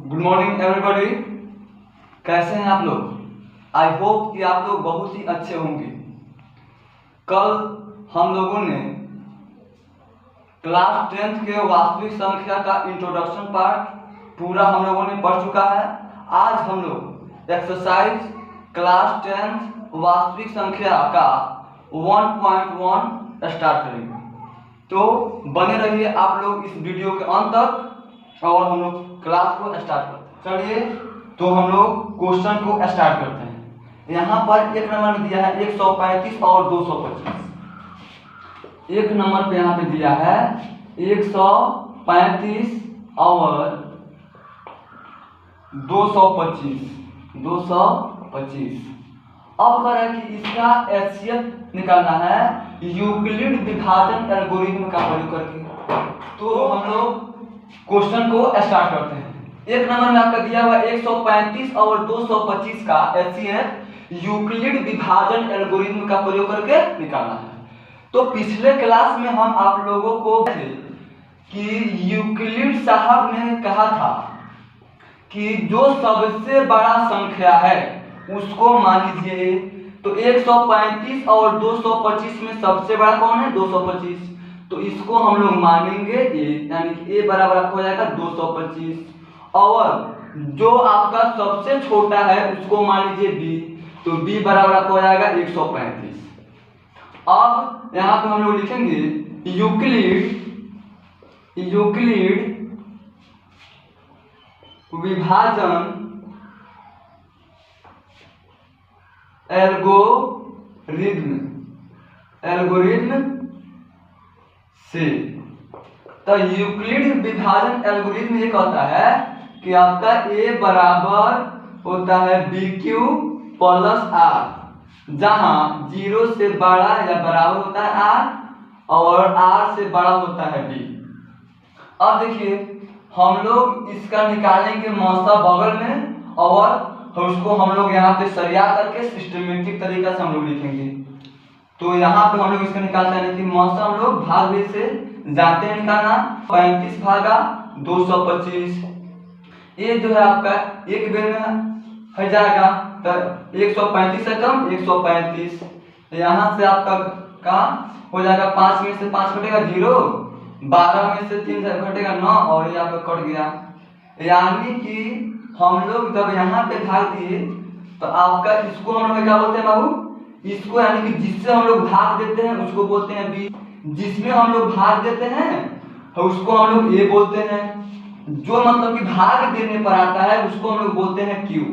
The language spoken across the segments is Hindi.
Good morning everybody. कैसे हैं आप लोग? आई होप कि आप लोग बहुत ही अच्छे होंगे। कल हम लोगों ने क्लास 10th के वास्तविक संख्या का इंट्रोडक्शन पार्ट पूरा हम लोगों ने पढ़ चुका है। आज हम लोग एक्सरसाइज क्लास 10th वास्तविक संख्या का 1.1 स्टार्ट करेंगे। तो बने रहिए आप लोग इस वीडियो के अंत तक और हम लोग क्लास को स्टार्ट करते हैं। चलिए तो हम लोग क्वेश्चन को स्टार्ट करते हैं। यहाँ पर एक नंबर में दिया है 135 और 225। एक नंबर पे यहाँ पे दिया है 135 और 225। अब कह रहा है कि इसका एचसीएफ निकालना है यूक्लिड विभाजन एल्गोरिथम का प्रयोग करके। तो हम लोग क्वेश्चन को स्टार्ट करते हैं। एक नंबर में आपका दिया हुआ 135 और 225 का एचसीएफ यूक्लिड विभाजन एल्गोरिथम का प्रयोग करके निकालना है। तो पिछले क्लास में हम आप लोगों को कि यूक्लिड साहब ने कहा था कि जो सबसे बड़ा संख्या है उसको मान लीजिए। तो 135 और 225 में सबसे बड़ा कौन है? 225। तो इसको हम लोग मानेंगे ए, यानी कि ए बराबर आपको हो जाएगा 225। और जो आपका सबसे छोटा है उसको मान लीजिए बी, तो बी बराबर आपको हो जाएगा 135। अब यहाँ पे हम लोग लिखेंगे यूक्लिड विभाजन एल्गोरिथम से। तो यूक्लिड विभाजन एल्गोरिथम ये कहता है कि आपका ए बराबर होता है बी क्यू प्लस आर, जहां 0 से बड़ा या बराबर होता है आर और आर से बड़ा होता है बी। अब देखिए हम लोग इसका निकालेंगे मौसा बगल में और उसको हम लोग यहाँ पे सरिया करके सिस्टमेटिक तरीका से हम लोग लिखेंगे। तो यहाँ पे हम लोग इसका निकालते हैं कि मौसा हम लोग भाग भी से जाते हैं निकालना। 35 भागा 225, ये जो है आपका एक बेर में हो जाएगा। तो 135 से कम 135, यहाँ से आपका का हो जाएगा 5 में से 5 घटेगा 0, 12 में से 3 घटेगा 9 और ये आपका कट गया। यानी कि हम लोग जब यहाँ पे भाग दिए तो आपका इसको हम लोग क्या बोलते हैं बाबू? इसको यानी कि जिससे हम लोग भाग देते हैं उसको बोलते हैं बी, जिसमें हम लोग भाग देते हैं उसको हम लोग ए बोलते हैं। जो मतलब कि भाग देने पर आता है उसको हम लोग बोलते हैं क्यू,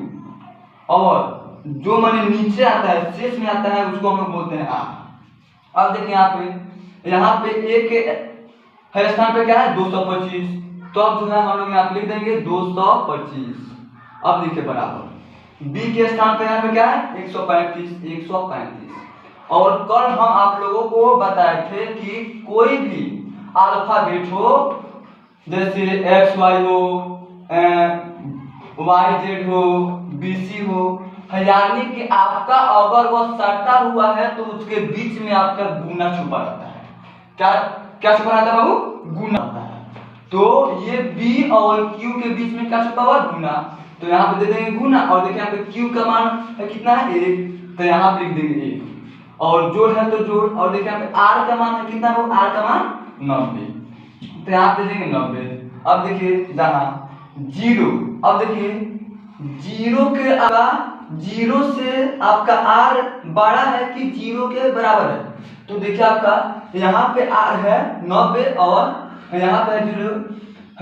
और जो माने नीचे आता है शेष में आता है उसको हम लोग बोलते हैं आर। अब देखिए यहाँ पे ए के स्थान पे क्या है 225, तो अब जो है हम लोग यहाँ पे लिख देंगे 225। अब देखिए बराबर बी के स्थान पे यहाँ पे क्या है 135। और कल हम आप लोगों को बताए थे कि कोई भी अल्फाबेट हो, जैसे एक्स वाई हो, वाई जेड हो, बीसी हो, यानी कि आपका अगर वह सटा हुआ है तो उसके बीच में आपका गुना छुपा रहता है। क्या छुपा रहता है बाबू? गुना रहता है। तो ये बी और क्यू के बीच में क्या छुपा हुआ? गुना। तो यहाँ पे दे देंगे गुना, और देखिए यहाँ पे क्यू का मान है कितना है 1, तो यहाँ पे लिख देंगे 1, और जोड़ है तो जोड़। और देखिए यहाँ पे आर का मान है कितना है? आर का मान 90, तो यहाँ पे दे देंगे 90। अब देखिए जहाँ 0, अब देखिए 0 के अलावा 0 से आपका आर बड़ा है कि 0 के बराबर है? तो देखिए आपका यहाँ पे आर है 90 और यहाँ पे 0,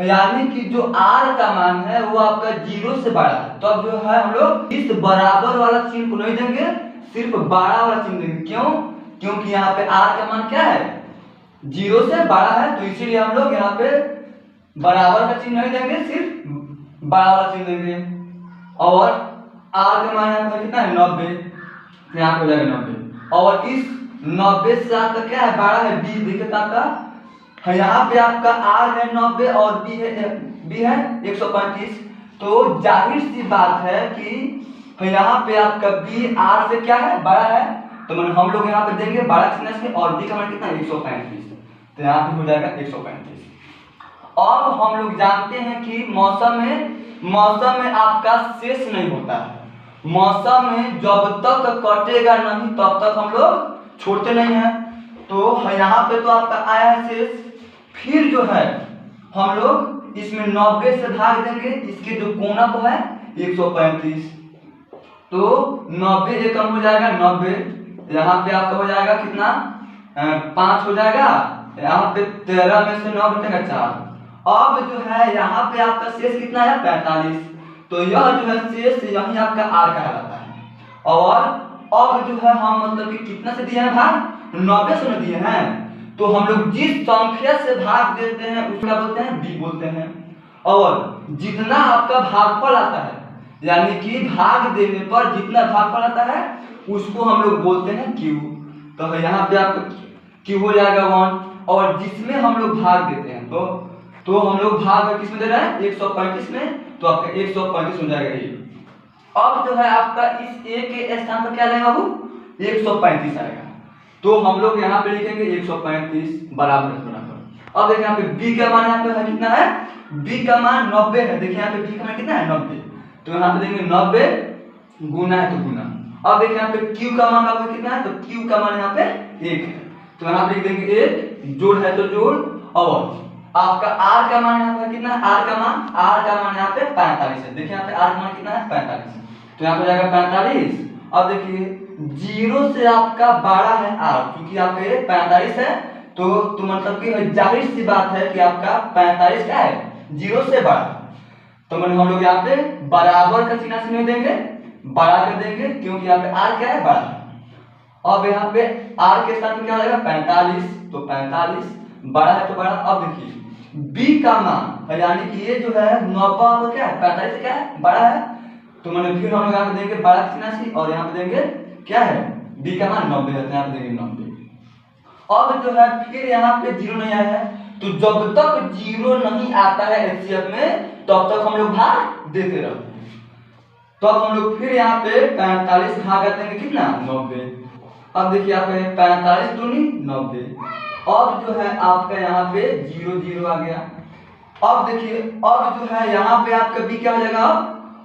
यानी कि जो आर का मान है वो आपका 0 से बड़ा है। तो अब जो है हम लोग इस बराबर वाला चिन्ह को नहीं देंगे, सिर्फ बड़ा वाला चिन्ह देंगे। क्यों? क्योंकि यहाँ पे आर का मान क्या है 0 से बड़ा है, तो इसीलिए हम लोग यहाँ पे बराबर का चिन्ह नहीं देंगे, सिर्फ बड़ा वाला चिन्ह देंगे। और आर का मान यहाँ पे कितना है 90, यहाँ पे हो जाएगा 90। और इस 90 से आपका क्या है बड़ा है बी। देखिए तो आपका यहाँ पे आपका आर है 90 और बी है 135। तो जाहिर सी बात है कि यहाँ पे आपका बी आर से क्या है बड़ा है, तो मतलब हम लोग यहाँ पे देंगे बड़ा चिन्ह से, और बी का मान कितना 135, तो यहाँ पे हो जाएगा 135। अब हम लोग जानते हैं कि मौसम में मौसम में आपका शेष नहीं होता है। मौसम में जब तक कटेगा नहीं तब तक हम लोग छोड़ते नहीं हैं। तो यहाँ पे तो आपका आया है शेष, फिर जो है हम लोग इसमें 90 से भाग देंगे, इसके जो कोना को है 135, तो 90 एक कम हो जाएगा 90, यहाँ पे आपका हो जाएगा कितना 5 हो जाएगा, यहाँ पे 13 में से 9 घटेगा 4। अब जो है यहाँ पे आपका शेष कितना है 45, तो यह जो है शेष यही आपका आर कहलाता है। और अब जो है हम मतलब कि कितना से दिए हैं भाग 90 से दिए हैं, तो हम लोग जिस संख्या से भाग देते हैं उसको क्या बोलते हैं बी बोलते हैं। और जितना आपका भागफल आता है यानी कि भाग देने पर जितना भागफल आता है उसको हम लोग बोलते हैं क्यू। तो यहाँ पे आपका क्यू हो जाएगा 1, और जिसमें हम लोग भाग देते हैं तो हम लोग भाग किस में दे रहे हैं 135 में, तो आपका 135 हो जाएगा ये। अब जो है आपका इस ए के स्थान पर क्या जाएगा बाबू 135 आएगा, तो हम लोग यहाँ पे लिखेंगे 135 बराबर। अब देखिए यहाँ पे b का मान यहाँ पे कितना है, b का मान 90 है। देखिए यहाँ पे b का मान कितना है 90, तो यहाँ पे देंगे 90 गुना है तो गुना। अब देखिए यहाँ पे q का मान आपका कितना है, तो q का मान यहाँ पे 1 है, तो यहाँ पे लिख देंगे 1, जोड़ है तो जोड़। और आपका r का मान यहाँ पे कितना है, r का मान यहाँ पे 45 है। देखिए यहाँ पे r का मान कितना है 45, तो यहाँ पे जाएगा 45। अब देखिए 0 से आपका बड़ा है r, क्योंकि आपका ये 45 है, तो मतलब कि जाहिर सी बात है कि आपका 45 क्या है 0 से बड़ा, तो मतलब हम लोग यहाँ पे बराबर का चिन्ह नहीं देंगे, बड़ा कर देंगे, क्योंकि यहाँ पे r क्या है बड़ा। अब यहाँ पे r के साथ में क्या हो जाएगा 45, तो 45 बड़ा है तो बड़ा। अब देखिए b का मान यानी कि ये जो है 90 क्या है 45 से क्या है बड़ा है, तो मैंने फिर हम लोग यहाँ पे देंगे बड़ा चिन्ह और यहाँ पे देंगे क्या है b का मान 90 है, तो यहाँ पे देंगे 90। अब जो है फिर यहाँ पे 0 नहीं आया है, तो जब तक 0 नहीं आता है एचसीएफ में तब तक हम लोग भाग देते रहते हैं। तो अब हम लोग फिर यहाँ पे 45 भाग देंगे कितना 90। अब देखिए यहाँ पे 45 दूनी 90। अब जो है आपका यहाँ पे 0 0 आ गया। अब देखिए अब जो है यहाँ पे आपका b क्या हो जाएगा,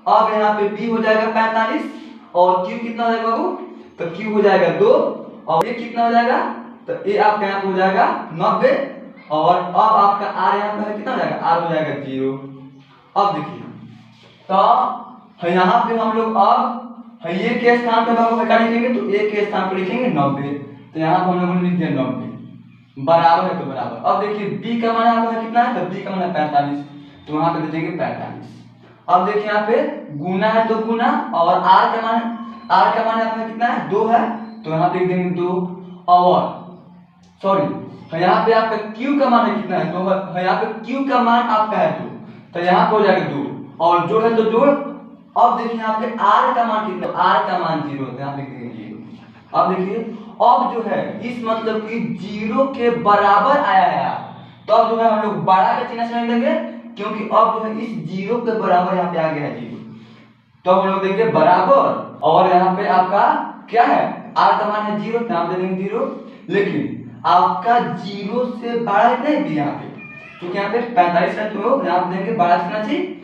अब यहाँ पे b हो जाएगा 45 और q कितना हो जाएगा बाबू, तो q हो जाएगा 2 और ये कितना हो जाएगा, तो ये आपका यहाँ पे हो जाएगा 90। और अब आपका r यहाँ पे कितना हो जाएगा, r हो जाएगा 0। अब देखिए तो यहाँ पे हम लोग अब ये के स्थान पे बाबू क्या लिखेंगे, तो a के स्थान पे लिखेंगे 90, तो यहाँ पे हम लोगों ने लिख दिया 90 बराबर है तो बराबर। अब देखिए b का मान यहाँ पे कितना है, तो b का मान है 45, तो वहाँ पे देंगे 45। अब देखिए यहाँ पे गुना है तो गुना, और r का मान यहाँ पे कितना है 2 है, तो यहाँ पे लिख देंगे 2। और सॉरी यहाँ पे आपका q का मान है कितना है, तो यहाँ पे q का मान आपका है 2, तो यहाँ पे हो जाएगा 2 और जोड़ है तो जोड़। अब देखिए यहाँ पे r का मान कितना, r का मान 0 है, यहाँ पे लिख देंगे 0। अब देखिए अब जो है इस मतलब कि 0 के बराबर आया है, तो अब जो है हम लोग बड़ा का चिन्ह नहीं देंगे, क्योंकि अब जो है इस 0 के बराबर यहाँ पे आ गया है 0, तो हम लोग देंगे बराबर। और यहाँ पे आपका क्या है r का मान है 0, यहाँ पे देंगे 0, लेकिन आपका 0 से बड़ा नहीं भी यहाँ पे, क्योंकि यहाँ पे 45 है, तो यहाँ पे देंगे बड़ा चिन्ह चाहिए।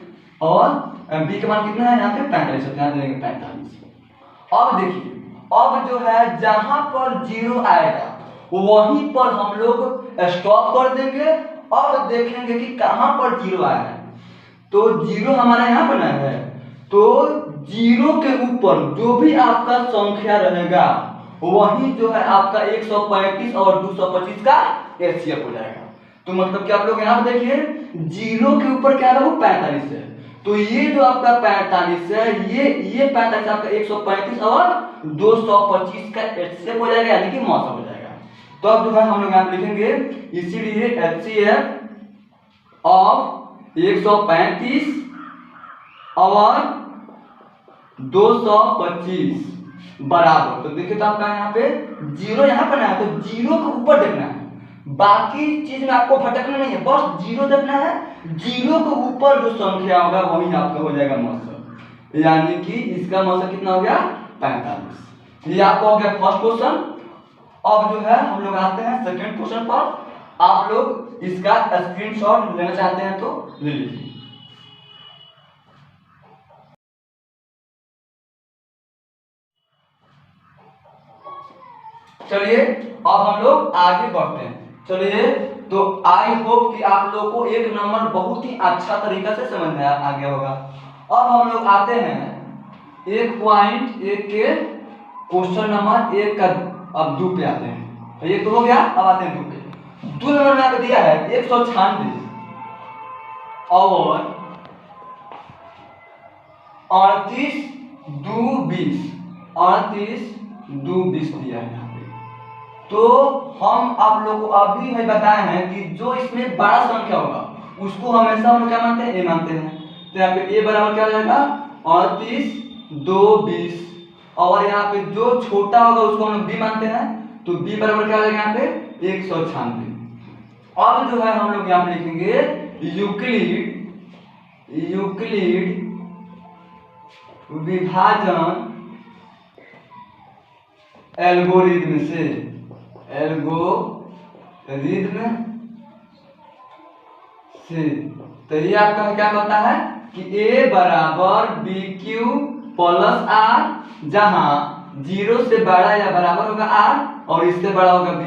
और b का मान कितना है यहाँ पे 45 है, यहाँ पे देंगे 45। अब देखिए अब जो है जहां पर 0 आएगा वहीं पर हम लोग स्टॉप कर देंगे और देखेंगे कि कहां पर 0 आया है। तो 0 हमारा यहाँ बना है, तो 0 के ऊपर जो भी आपका संख्या रहेगा वही जो है आपका 135 और 225 का एचसीएफ हो जाएगा। तो मतलब कि आप लोग यहाँ पे देखिए 0 के ऊपर क्या है वो 45 है, तो ये जो आपका 45 है ये 45 आपका 135 और 225 का एचसीएफ हो जाएगा, यानी कि मौसम हो जाएगा। तो अब जो है हम लोग यहाँ पे लिखेंगे इसीलिए एचसीएफ ऑफ 135 और 225 बराबर, तो देखिए तो आपका यहाँ पे 0 यहाँ पर है, तो 0 के ऊपर देखना है, बाकी चीज में आपको भटकना नहीं है, बस 0 देखना है। 0 के ऊपर जो संख्या होगा वही आपका हो जाएगा मौसम, यानी कि इसका मौसम कितना हो गया 45। ये आपका हो गया फर्स्ट क्वेश्चन। अब जो है हम लोग आते हैं सेकंड क्वेश्चन पर। आप लोग इसका स्क्रीनशॉट लेना चाहते हैं तो ले लीजिए। चलिए अब हम लोग आगे बढ़ते हैं। चलिए तो आई होप कि आप लोग को एक नंबर बहुत ही अच्छा तरीका से समझ में आ गया होगा। अब हम लोग आते हैं 1.1 के क्वेश्चन नंबर 1 का अब 2 पे आते हैं। तो ये तो हो गया, अब आते हैं 2 पे। 2 नंबर में आपको दिया है 196 और 38 2 20, 38 2 20 दिया है यहाँ पे। तो हम आप लोग को अभी है बताए हैं कि जो इसमें बड़ा संख्या होगा उसको हमेशा हम क्या मानते हैं, ए मानते हैं। तो यहाँ पे ए बराबर क्या हो जाएगा 38 2 20, और यहाँ पे जो छोटा होगा उसको हम लोग बी मानते हैं। तो बी बराबर क्या हो जाएगा यहाँ पे 196। अब जो है हम लोग यहाँ पे लिखेंगे यूक्लिड विभाजन एल्गोरिथम से, तो ये आपका क्या कहता है कि a बराबर बी क्यू प्लस आर, जहां 0 से बड़ा या बराबर होगा r और इससे बड़ा होगा b।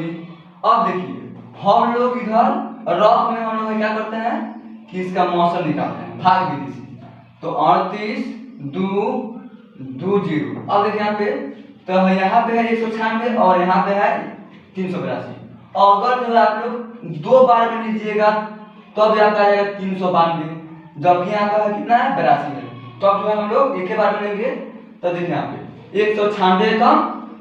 अब देखिए हम लोग इधर रफ में हम लोग क्या करते हैं कि इसका मौसम निकालते हैं भाग विधि से। तो 38 2 2 0। अब देखिए यहाँ पे, तो यहाँ पे है 196 और यहाँ पे है 382। अगर जो है आप लोग 2 बार में लीजिएगा तो अब यहाँ पे आ जाएगा 392, जबकि यहाँ पे कितना है 82 है। तो अब जो है हम लोग एक ही बार में लेंगे। तो देखिए यहाँ पे 196 कम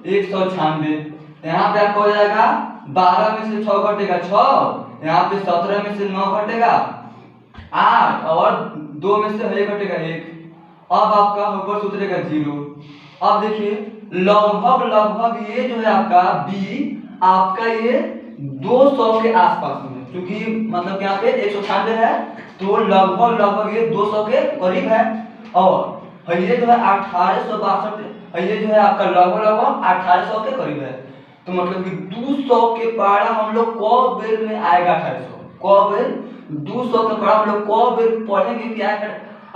196, यहाँ पे आपको हो जाएगा 12 में से 6 घटेगा 6, यहाँ पे 17 में से 9 घटेगा 8 और 2 में से 1 घटेगा 1। अब आपका ऊपर से उतरेगा 0। अब देखिए लगभग ये जो है आपका बी आपका ये 200 के आसपास में, क्योंकि मतलब यहाँ पे 196 है तो लगभग ये 200 के करीब है। और ये जो है 1862, ये जो है आपका लगभग 1800 के करीब है। तो मतलब कि 200 के पढ़ा हम लोग कब बेर में आएगा 1800, कब बेर 200 के पढ़ा हम लोग कब बेर पढ़ेंगे कि आएगा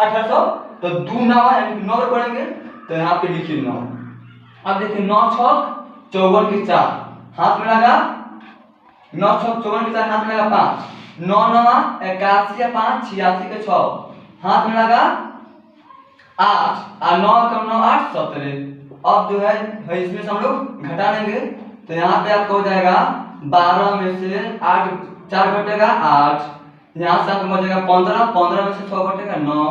1800। तो 2 9 यानी 9 पढ़ेंगे। तो यहाँ पे लिखिए 9। अब देखिए 9 छक 54 के 4 हाथ में लगा, 9 छक 54 के 4 हाथ में लगा 5, 9 9 81 5 86 के 6 हाथ में लगा 8 और 9 कम 9 8 17। अब जो है इसमें से हम लोग घटा लेंगे। तो यहाँ पे आपको हो जाएगा 12 में से 8 4 घटेगा 8, यहाँ से आपको बचेगा 15, 15 में से 6 घटेगा 9,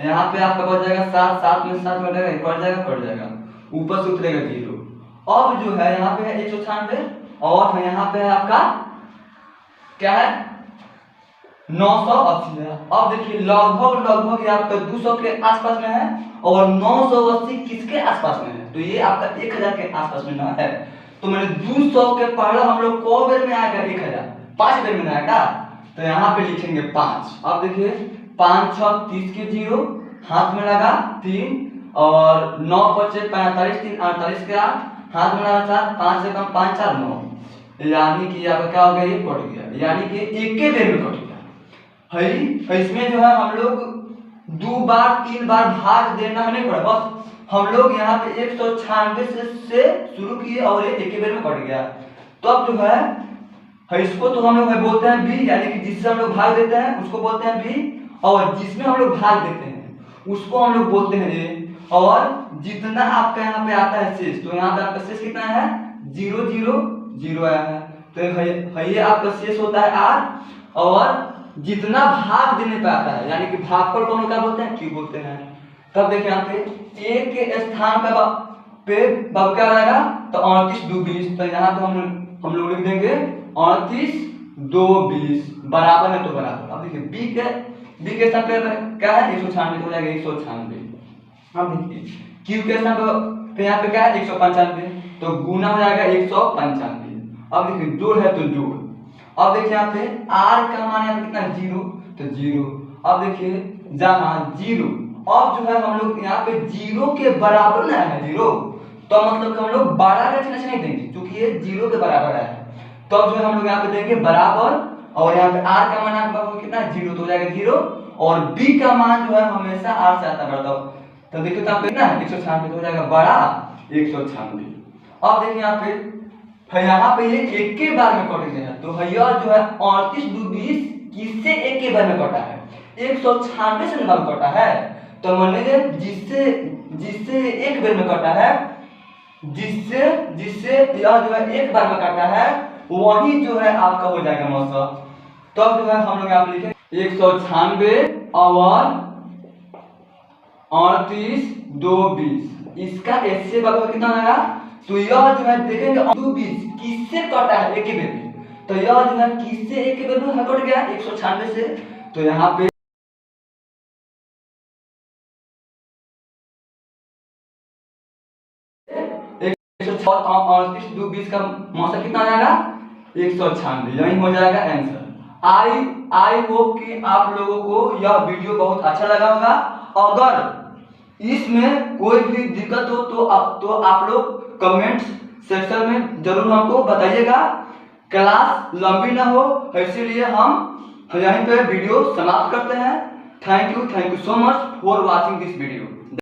यहाँ पे आपका बच जाएगा 7, 7 में से 7 घटेगा कट जाएगा ऊपर से उतरेगा 0। अब जो है यहाँ पे है 196 और यहाँ पे है आपका क्या है 980 है। अब देखिए लगभग ये आपका 200 के आसपास में है और 980 किसके आसपास में है, तो ये आपका 1000 के आसपास में ना है। तो मैंने 200 के पहले हम लोग को बेर में आएगा 1000, 5 बेर में आएगा। तो यहाँ पे लिखेंगे 5। अब देखिए 5 6 30 के 0 हाथ में लगा 3 और 9 5 45 3 48 के 8 हाथ में लगा 4, 5 से कम 5 4 9, यानी कि आपका क्या हो गया ये कट गया, यानी कि एक के बेर में कट गया है। इसमें जो है हम लोग 2 बार 3 बार भाग देना नहीं पड़ा, बस हम लोग यहाँ पे 196 से शुरू किए और ये एक बेर में कट गया। तो अब जो है इसको तो हम लोग बोलते हैं बी, यानी कि जिससे हम लोग भाग देते हैं उसको बोलते हैं बी, और जिसमें हम लोग भाग देते हैं उसको हम लोग बोलते हैं ए। और जितना आपका यहाँ पे आता है शेष, तो यहाँ पे आपका शेष कितना है 0 0 0 आया है। तो ये आपका शेष होता है आर, और जितना भाग देने पे आता है यानी कि भागफल को हम लोग क्या बोलते हैं क्यू बोलते हैं। तब देखिए यहाँ पे ए के स्थान पे बब क्या आएगा तो 38 2 20। तो यहाँ पे हम लोग लिख देंगे 38 2 20 बराबर है तो बराबर। अब देखिए बी के स्थान पे क्या है 196 हो जाएगा 196। अब देखिए क्यू के स्थान पे यहाँ पे क्या है 195, तो गुना हो जाएगा 195। अब देखिए जोड़ है तो जोड़। अब देखिए यहाँ पे r का मान यहाँ पे कितना 0, तो 0। अब देखिए जहाँ 0, अब जो है हम लोग यहाँ पे 0 के बराबर ना है 0, तो मतलब कि हम लोग बड़ा का चिन्ह नहीं देंगे क्योंकि ये 0 के बराबर है। तो अब जो है हम लोग यहाँ पे देंगे बराबर, और यहाँ पे r का मान आपका कितना 0, तो हो जाएगा 0, और b का मान जो है हमेशा r से आता बढ़ता है। तो देखिए तो आप कितना 196 हो जाएगा बड़ा 196। अब देखिए यहाँ पे फिर यहाँ पे ये एक के बार में कट गया, तो भैया जो है 38 2 20 किससे एक के बार में कटा है? 196 से बार कटा है। तो मान लीजिए जिससे एक बार में कटा है, जिससे यह जो है एक बार में कटा है, वही जो है आपका हो जाएगा मौसम। तब जो है हम लोग यहाँ पे लिखे 196 और 38 2 20, इसका ऐसे बराबर कितना आएगा? तो यह जो है देखेंगे 2 20 किससे कटा है? एक ही बार में। तो यह जो है किससे एक ही बार में कट गया? 196 से। तो यहाँ पे 138 2 20 का मौसम कितना आ जाएगा? 196। यही हो जाएगा आंसर। आई होप कि आप लोगों को यह वीडियो बहुत अच्छा लगा होगा। अगर इसमें कोई भी दिक्कत हो तो आप लोग कमेंट सेक्शन में जरूर हमको बताइएगा। क्लास लंबी ना हो, इसीलिए हम यहीं पे वीडियो समाप्त करते हैं। Thank you so much for watching this video.